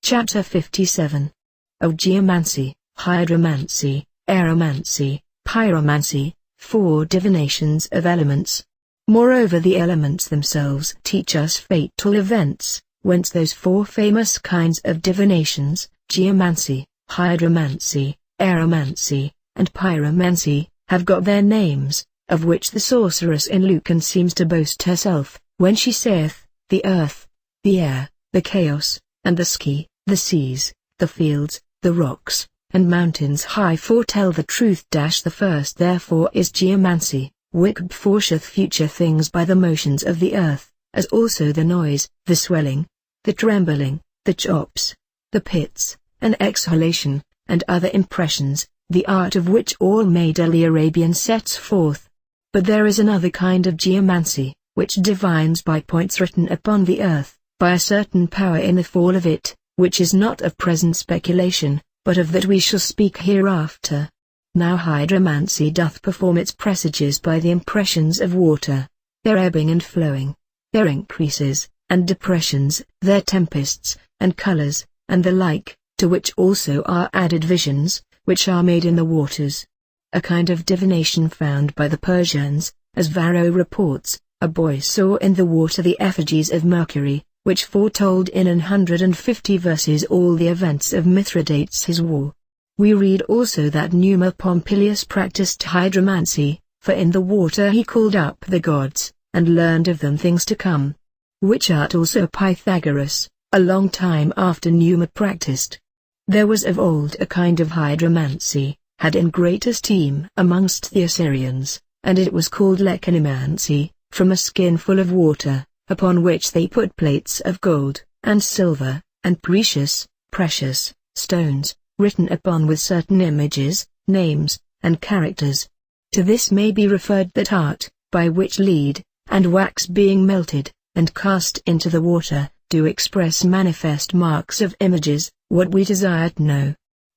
Chapter 57. Of Geomancy, Hydromancy, Aeromancy, Pyromancy, 4 divinations of elements. Moreover, the elements themselves teach us fatal events, whence those 4 famous kinds of divinations, Geomancy, Hydromancy, Aeromancy, and Pyromancy, have got their names, of which the sorceress in Lucan seems to boast herself, when she saith, the earth, the air, the chaos, and the sky, the seas, the fields, the rocks, and mountains high foretell the truth. The first therefore is Geomancy, which foresheth future things by the motions of the earth, as also the noise, the swelling, the trembling, the chops, the pits, and exhalation, and other impressions, the art of which all the Arabian sets forth. But there is another kind of Geomancy, which divines by points written upon the earth, by a certain power in the fall of it, which is not of present speculation, but of that we shall speak hereafter. Now Hydromancy doth perform its presages by the impressions of water, their ebbing and flowing, their increases, and depressions, their tempests, and colours, and the like, to which also are added visions, which are made in the waters. A kind of divination found by the Persians, as Varro reports, a boy saw in the water the effigies of Mercury, which foretold in 150 verses all the events of Mithridates his war. We read also that Numa Pompilius practiced hydromancy, for in the water he called up the gods, and learned of them things to come. Which art also Pythagoras, a long time after Numa practiced. There was of old a kind of hydromancy, had in great esteem amongst the Assyrians, and it was called lechonomancy, from a skin full of water, upon which they put plates of gold, and silver, and precious stones, written upon with certain images, names, and characters. To this may be referred that art, by which lead, and wax being melted, and cast into the water, do express manifest marks of images, what we desire to know.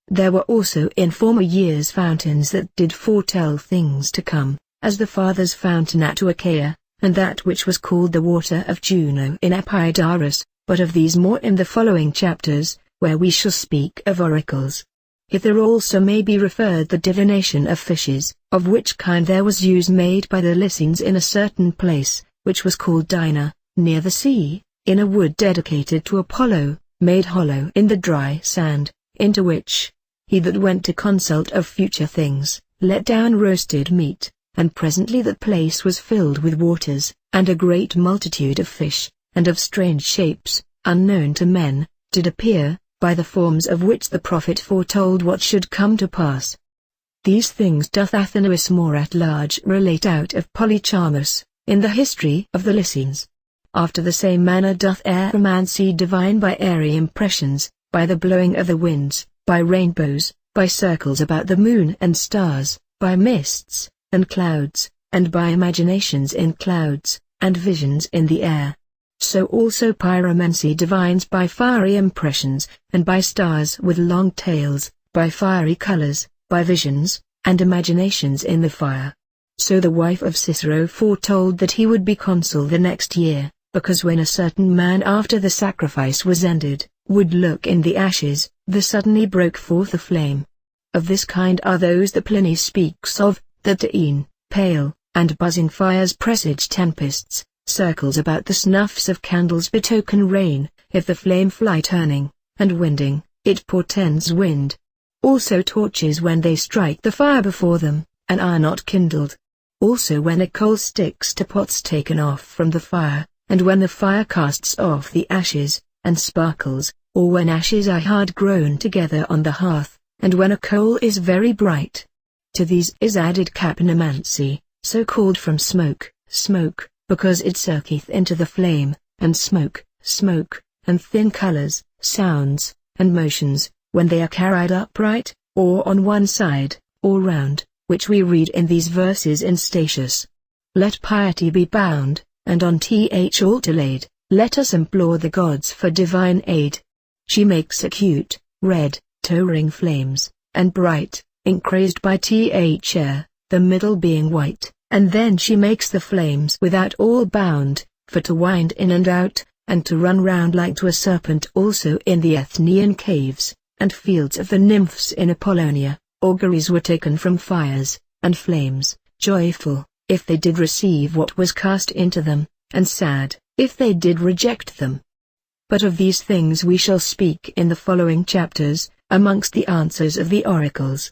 There were also in former years fountains that did foretell things to come, as the Father's fountain at Achaia, and that which was called the water of Juno in Epidaurus, but of these more in the following chapters, where we shall speak of oracles. Hither also may be referred the divination of fishes, of which kind there was use made by the Lycians in a certain place, which was called Dina, near the sea, in a wood dedicated to Apollo, made hollow in the dry sand, into which he that went to consult of future things, let down roasted meat. And presently that place was filled with waters, and a great multitude of fish, and of strange shapes, unknown to men, did appear, by the forms of which the prophet foretold what should come to pass. These things doth Athenæus more at large relate out of Polycharmus, in the history of the Lycians. After the same manner doth Aeromancy divine by airy impressions, by the blowing of the winds, by rainbows, by circles about the moon and stars, by mists, and clouds, and by imaginations in clouds, and visions in the air. So also Pyromancy divines by fiery impressions, and by stars with long tails, by fiery colors, by visions, and imaginations in the fire. So the wife of Cicero foretold that he would be consul the next year, because when a certain man after the sacrifice was ended, would look in the ashes, there suddenly broke forth a flame. Of this kind are those that Pliny speaks of, that the pale, and buzzing fires presage tempests, circles about the snuffs of candles betoken rain, if the flame fly turning, and winding, it portends wind. Also torches when they strike the fire before them, and are not kindled. Also when a coal sticks to pots taken off from the fire, and when the fire casts off the ashes, and sparkles, or when ashes are hard grown together on the hearth, and when a coal is very bright. To these is added Capnomancy, so called from smoke, because it circleth into the flame, and smoke, and thin colors, sounds, and motions, when they are carried upright, or on one side, or round, which we read in these verses in Statius. Let piety be bound, and on altar laid, let us implore the gods for divine aid. She makes acute, red, towering flames, and bright, increased by air, the middle being white, and then she makes the flames without all bound, for to wind in and out, and to run round like to a serpent also in the Athenian caves, and fields of the nymphs in Apollonia. Auguries were taken from fires, and flames, joyful, if they did receive what was cast into them, and sad, if they did reject them. But of these things we shall speak in the following chapters, amongst the answers of the oracles.